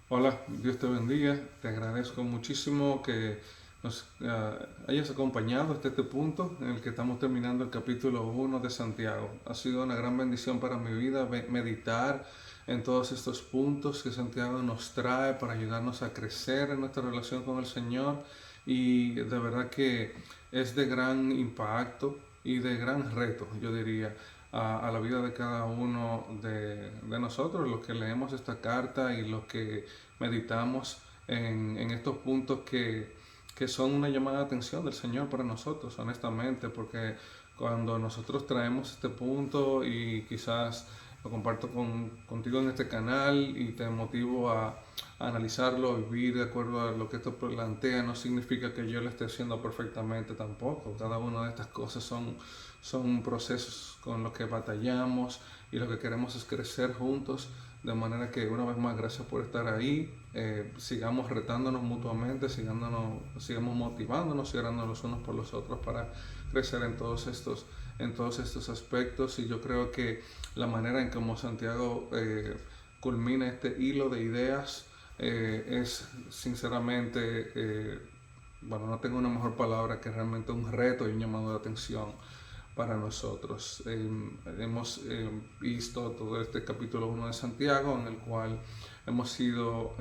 Hola, Dios te bendiga. Te agradezco muchísimo que nos hayas acompañado hasta este punto en el que estamos terminando el capítulo 1 de Santiago. Ha sido una gran bendición para mi vida meditar en todos estos puntos que Santiago nos trae para ayudarnos a crecer en nuestra relación con el Señor. Y de verdad que es de gran impacto y de gran reto, yo diría, a la vida de cada uno de nosotros, los que leemos esta carta y los que meditamos en estos puntos que son una llamada de atención del Señor para nosotros, honestamente, porque cuando nosotros traemos este punto y quizás lo comparto contigo en este canal y te motivo a analizarlo, a vivir de acuerdo a lo que esto plantea, no significa que yo lo esté haciendo perfectamente tampoco. Cada una de estas cosas son procesos con los que batallamos y lo que queremos es crecer juntos. De manera que una vez más, gracias por estar ahí. Sigamos retándonos mutuamente, sigamos motivándonos y orando los unos por los otros para crecer en todos estos aspectos. Y yo creo que la manera en cómo Santiago culmina este hilo de ideas es sinceramente, bueno, no tengo una mejor palabra que realmente un reto y un llamado de atención para nosotros. Hemos visto todo este capítulo 1 de Santiago, en el cual hemos sido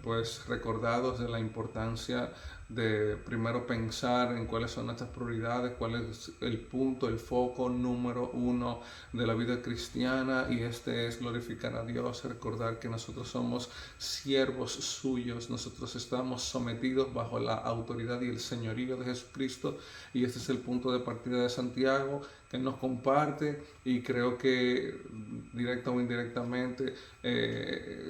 pues recordados de la importancia de primero pensar en cuáles son nuestras prioridades, cuál es el punto, el foco número 1 de la vida cristiana, y este es glorificar a Dios, recordar que nosotros somos siervos suyos, nosotros estamos sometidos bajo la autoridad y el señorío de Jesucristo, y este es el punto de partida de Santiago que nos comparte, y creo que directa o indirectamente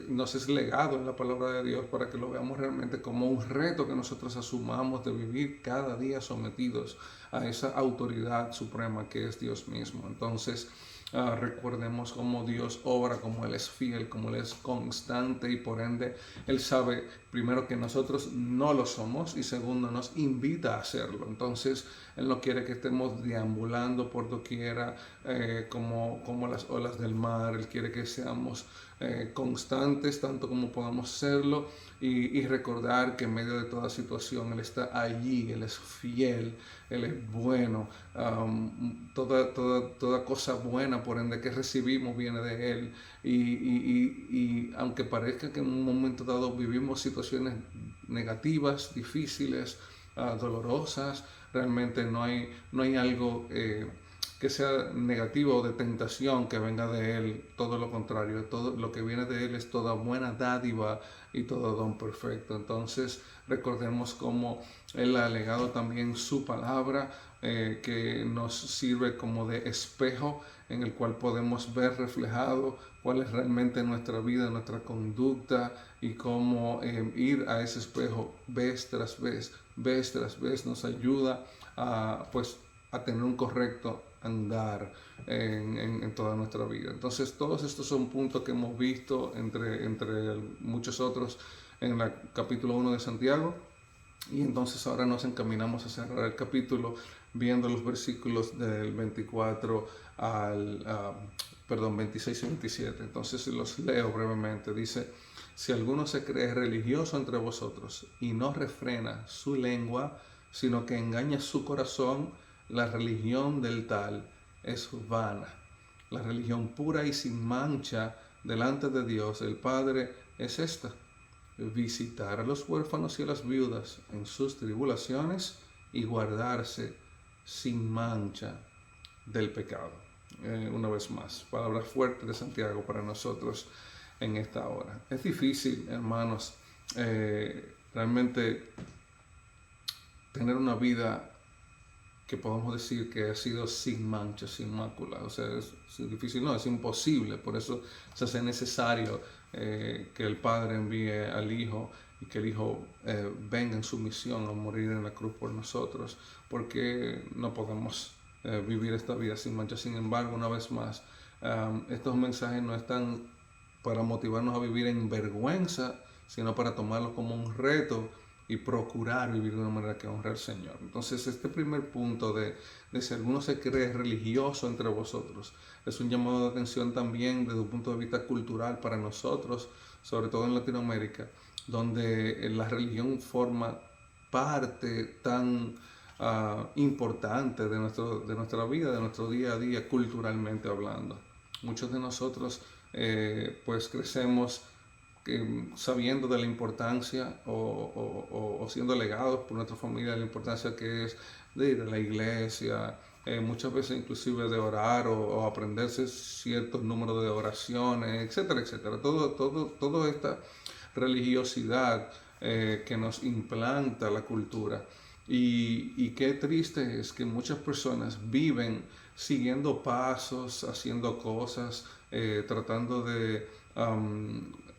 nos es legado en la palabra de Dios para que lo veamos realmente como un reto que nosotros asumamos de vivir cada día sometidos a esa autoridad suprema que es Dios mismo. Entonces, recordemos cómo Dios obra, cómo Él es fiel, cómo Él es constante, y por ende Él sabe primero que nosotros no lo somos y segundo nos invita a hacerlo. Entonces Él no quiere que estemos deambulando por doquiera como las olas del mar. Él quiere que seamos constantes tanto como podamos serlo, y recordar que en medio de toda situación Él está allí, Él es fiel, Él es bueno. Toda cosa buena, por ende, que recibimos viene de Él. Y aunque parezca que en un momento dado vivimos situaciones negativas, difíciles, dolorosas, realmente no hay algo que sea negativo o de tentación que venga de Él. Todo lo contrario, todo lo que viene de Él es toda buena dádiva y todo don perfecto. Entonces recordemos cómo Él ha legado también su palabra, que nos sirve como de espejo en el cual podemos ver reflejado cuál es realmente nuestra vida, nuestra conducta, y cómo ir a ese espejo vez tras vez nos ayuda a tener un correcto andar en toda nuestra vida. Entonces, todos estos son puntos que hemos visto entre muchos otros en el capítulo 1 de Santiago. Y entonces ahora nos encaminamos a cerrar el capítulo viendo los versículos del 24 al 26 y 27. Entonces los leo brevemente. Dice: si alguno se cree religioso entre vosotros y no refrena su lengua, sino que engaña su corazón, la religión del tal es vana. La religión pura y sin mancha delante de Dios el Padre es esta: visitar a los huérfanos y a las viudas en sus tribulaciones y guardarse sin mancha del pecado. Una vez más, palabra fuerte de Santiago para nosotros en esta hora. Es difícil, hermanos, realmente tener una vida que podamos decir que ha sido sin mancha, sin mácula. O sea, es difícil, no, es imposible. Por eso se hace necesario que el Padre envíe al Hijo, y que el Hijo venga en su misión a morir en la cruz por nosotros, porque no podemos vivir esta vida sin mancha. Sin embargo, una vez más, estos mensajes no están para motivarnos a vivir en vergüenza, sino para tomarlo como un reto y procurar vivir de una manera que honre al Señor. Entonces, este primer punto de si alguno se cree religioso entre vosotros es un llamado de atención también desde un punto de vista cultural para nosotros, sobre todo en Latinoamérica, donde la religión forma parte tan importante de nuestra vida, de nuestro día a día, culturalmente hablando. Muchos de nosotros pues crecemos sabiendo de la importancia o siendo legados por nuestra familia de la importancia que es de ir a la iglesia, muchas veces inclusive de orar o aprenderse ciertos números de oraciones, etcétera, etcétera. Toda esta religiosidad que nos implanta la cultura. Y qué triste es que muchas personas viven siguiendo pasos, haciendo cosas, tratando de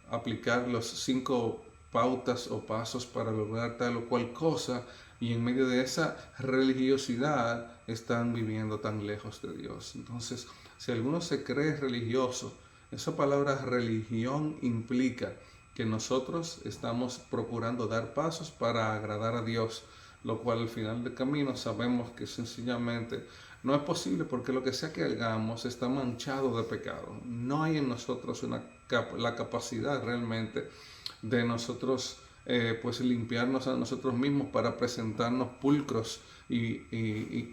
aplicar los 5 pautas o pasos para lograr tal o cual cosa, y en medio de esa religiosidad están viviendo tan lejos de Dios. Entonces, si alguno se cree religioso, esa palabra religión implica que nosotros estamos procurando dar pasos para agradar a Dios, lo cual al final del camino sabemos que sencillamente no es posible, porque lo que sea que hagamos está manchado de pecado. No hay en nosotros la capacidad realmente de nosotros pues limpiarnos a nosotros mismos para presentarnos pulcros y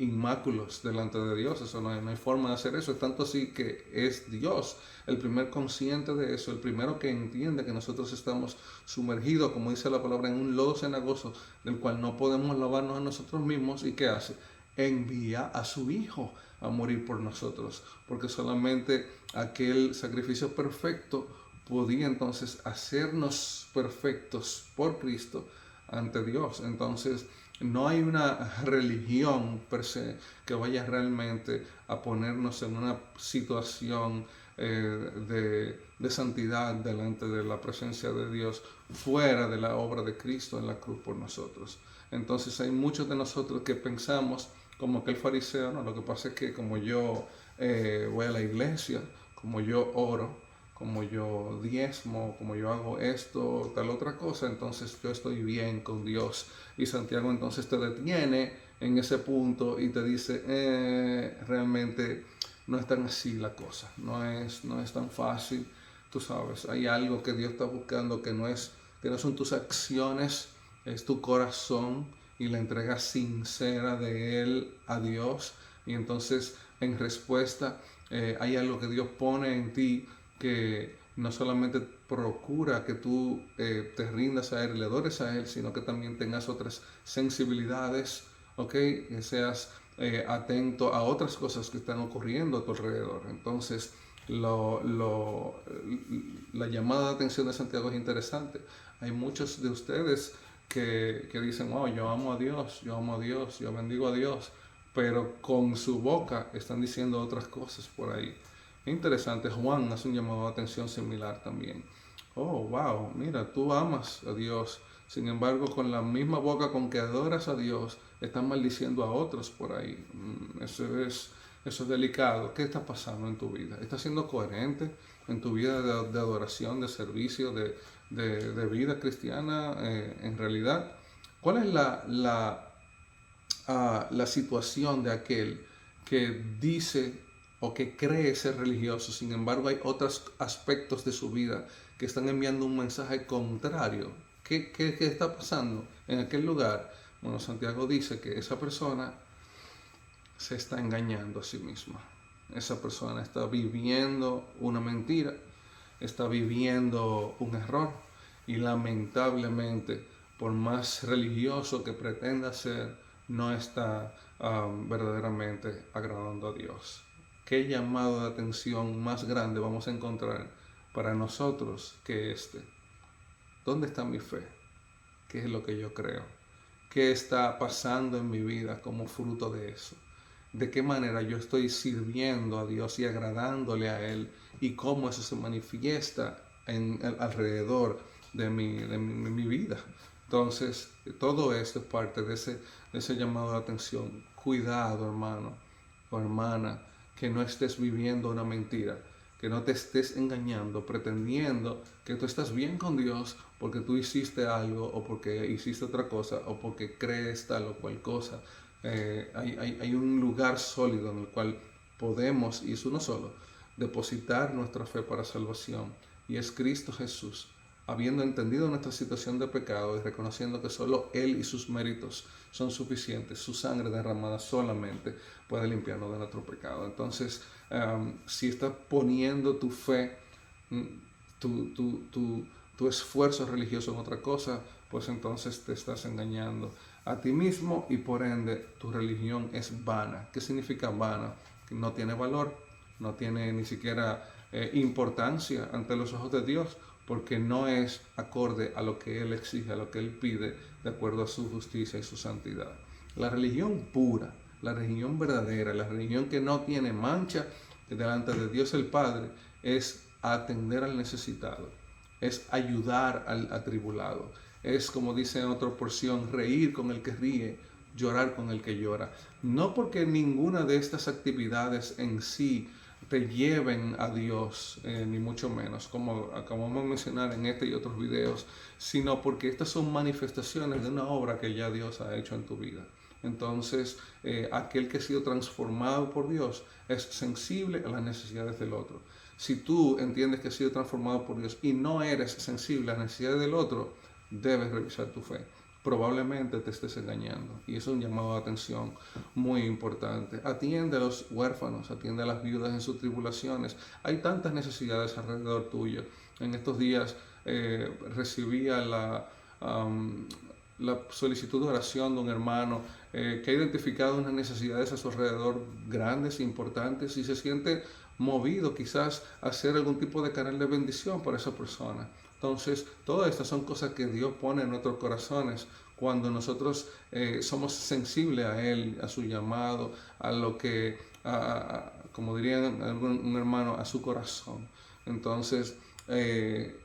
inmáculos delante de Dios. Eso no hay forma de hacer eso. Es tanto así que es Dios el primer consciente de eso, el primero que entiende que nosotros estamos sumergidos, como dice la palabra, en un lodo cenagoso del cual no podemos lavarnos a nosotros mismos. ¿Y qué hace? Envía a su Hijo a morir por nosotros, porque solamente aquel sacrificio perfecto podía entonces hacernos perfectos por Cristo ante Dios. Entonces no hay una religión per se que vaya realmente a ponernos en una situación de santidad delante de la presencia de Dios, fuera de la obra de Cristo en la cruz por nosotros. Entonces hay muchos de nosotros que pensamos como aquel fariseo: no, lo que pasa es que como yo voy a la iglesia, como yo oro, como yo diezmo, como yo hago esto, tal otra cosa, entonces yo estoy bien con Dios. Y Santiago entonces te detiene en ese punto y te dice, realmente no es tan así la cosa, no es tan fácil, tú sabes, hay algo que Dios está buscando que no son tus acciones, es tu corazón y la entrega sincera de Él a Dios. Y entonces en respuesta hay algo que Dios pone en ti que no solamente procura que tú te rindas a Él y le adores a Él, sino que también tengas otras sensibilidades, ¿ok? Que seas atento a otras cosas que están ocurriendo a tu alrededor. Entonces, la llamada de atención de Santiago es interesante. Hay muchos de ustedes que dicen, wow, yo amo a Dios, yo bendigo a Dios, pero con su boca están diciendo otras cosas por ahí. Interesante, Juan hace un llamado de atención similar también. Oh, wow, mira, tú amas a Dios, sin embargo, con la misma boca con que adoras a Dios, estás maldiciendo a otros por ahí. Eso es delicado. ¿Qué está pasando en tu vida? ¿Estás siendo coherente en tu vida de adoración, de servicio, de vida cristiana en realidad? ¿Cuál es la situación de aquel que dice o que cree ser religioso, sin embargo hay otros aspectos de su vida que están enviando un mensaje contrario? ¿Qué está pasando en aquel lugar? Bueno, Santiago dice que esa persona se está engañando a sí misma. Esa persona está viviendo una mentira, está viviendo un error, y lamentablemente, por más religioso que pretenda ser, no está verdaderamente agradando a Dios. ¿Qué llamado de atención más grande vamos a encontrar para nosotros que este? ¿Dónde está mi fe? ¿Qué es lo que yo creo? ¿Qué está pasando en mi vida como fruto de eso? ¿De qué manera yo estoy sirviendo a Dios y agradándole a Él? ¿Y cómo eso se manifiesta alrededor de mi vida? Entonces, todo esto es parte de ese llamado de atención. Cuidado, hermano o hermana, que no estés viviendo una mentira, que no te estés engañando, pretendiendo que tú estás bien con Dios porque tú hiciste algo, o porque hiciste otra cosa, o porque crees tal o cual cosa. Hay un lugar sólido en el cual podemos, y es uno solo, depositar nuestra fe para salvación, y es Cristo Jesús. habiendo entendido nuestra situación de pecado y reconociendo que solo Él y sus méritos son suficientes, su sangre derramada solamente puede limpiarnos de nuestro pecado. Entonces, si estás poniendo tu fe, tu esfuerzo religioso en otra cosa, pues entonces te estás engañando a ti mismo y por ende tu religión es vana. ¿Qué significa vana? Que no tiene valor, no tiene ni siquiera importancia ante los ojos de Dios, porque no es acorde a lo que Él exige, a lo que Él pide, de acuerdo a su justicia y su santidad. La religión pura, la religión verdadera, la religión que no tiene mancha delante de Dios el Padre, es atender al necesitado, es ayudar al atribulado, es, como dice en otra porción, reír con el que ríe, llorar con el que llora. No porque ninguna de estas actividades en sí te lleven a Dios, ni mucho menos, como acabamos de mencionar en este y otros videos, sino porque estas son manifestaciones de una obra que ya Dios ha hecho en tu vida. Entonces, aquel que ha sido transformado por Dios es sensible a las necesidades del otro. Si tú entiendes que has sido transformado por Dios y no eres sensible a las necesidades del otro, debes revisar tu fe. Probablemente te estés engañando y es un llamado de atención muy importante. Atiende a los huérfanos, atiende a las viudas en sus tribulaciones. Hay tantas necesidades alrededor tuyo. En estos días recibía la solicitud de oración de un hermano que ha identificado unas necesidades a su alrededor grandes e importantes y se siente movido quizás a hacer algún tipo de canal de bendición para esa persona. Entonces, todas estas son cosas que Dios pone en nuestros corazones cuando nosotros somos sensibles a Él, a su llamado, a lo que, como diría un hermano, a su corazón. Entonces,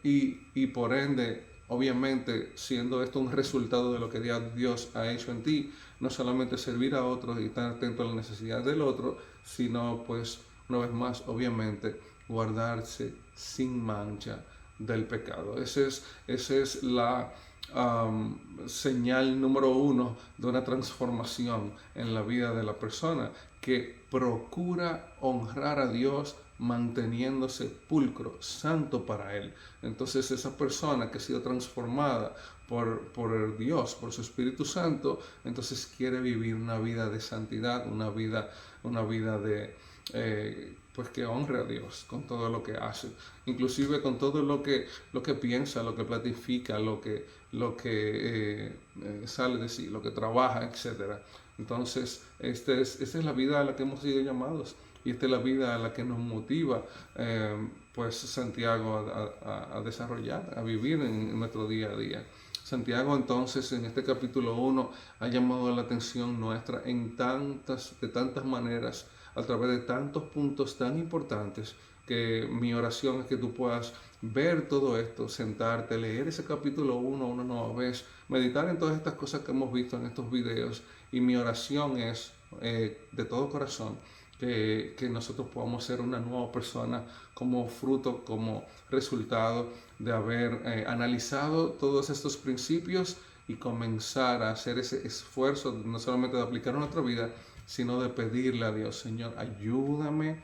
y por ende, obviamente, siendo esto un resultado de lo que Dios ha hecho en ti, no solamente servir a otros y estar atento a las necesidades del otro, sino, pues, una vez más, obviamente, guardarse sin mancha del pecado. Esa es la señal número uno de una transformación en la vida de la persona, que procura honrar a Dios manteniéndose pulcro, santo para Él. Entonces esa persona que ha sido transformada por Dios, por su Espíritu Santo, entonces quiere vivir una vida de santidad, una vida de pues que honre a Dios con todo lo que hace, inclusive con todo lo que piensa, lo que planifica, lo que sale de sí, lo que trabaja, etc. Entonces, esta es la vida a la que hemos sido llamados y esta es la vida a la que nos motiva pues Santiago a desarrollar, a vivir en nuestro día a día. Santiago entonces en este capítulo 1 ha llamado la atención nuestra de tantas maneras, a través de tantos puntos tan importantes, que mi oración es que tú puedas ver todo esto, sentarte, leer ese capítulo 1 una nueva vez, meditar en todas estas cosas que hemos visto en estos videos, y mi oración es de todo corazón que nosotros podamos ser una nueva persona como fruto, como resultado de haber analizado todos estos principios y comenzar a hacer ese esfuerzo no solamente de aplicar en nuestra vida, sino de pedirle a Dios: Señor, ayúdame,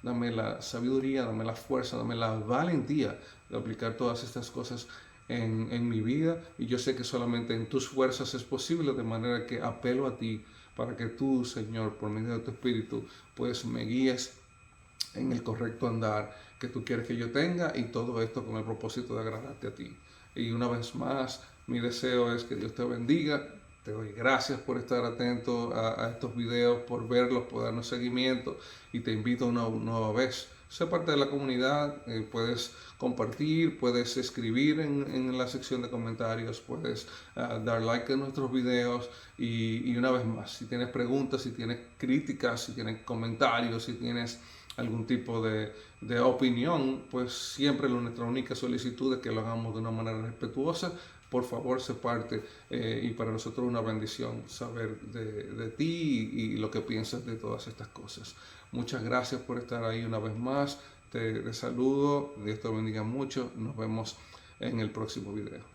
dame la sabiduría, dame la fuerza, dame la valentía de aplicar todas estas cosas en mi vida. Y yo sé que solamente en tus fuerzas es posible, de manera que apelo a ti para que tú, Señor, por medio de tu Espíritu, pues me guíes en el correcto andar que tú quieres que yo tenga, y todo esto con el propósito de agradarte a ti. Y una vez más, mi deseo es que Dios te bendiga. Te doy gracias por estar atento a estos videos, por verlos, por darnos seguimiento, y te invito una nueva vez. Sé parte de la comunidad, puedes compartir, puedes escribir en la sección de comentarios, puedes dar like a nuestros videos, y una vez más, si tienes preguntas, si tienes críticas, si tienes comentarios, si tienes algún tipo de opinión, pues siempre nuestra única solicitud es que lo hagamos de una manera respetuosa. Por favor, sé parte, y para nosotros una bendición saber de ti y lo que piensas de todas estas cosas. Muchas gracias por estar ahí una vez más. Te saludo, Dios te bendiga mucho. Nos vemos en el próximo video.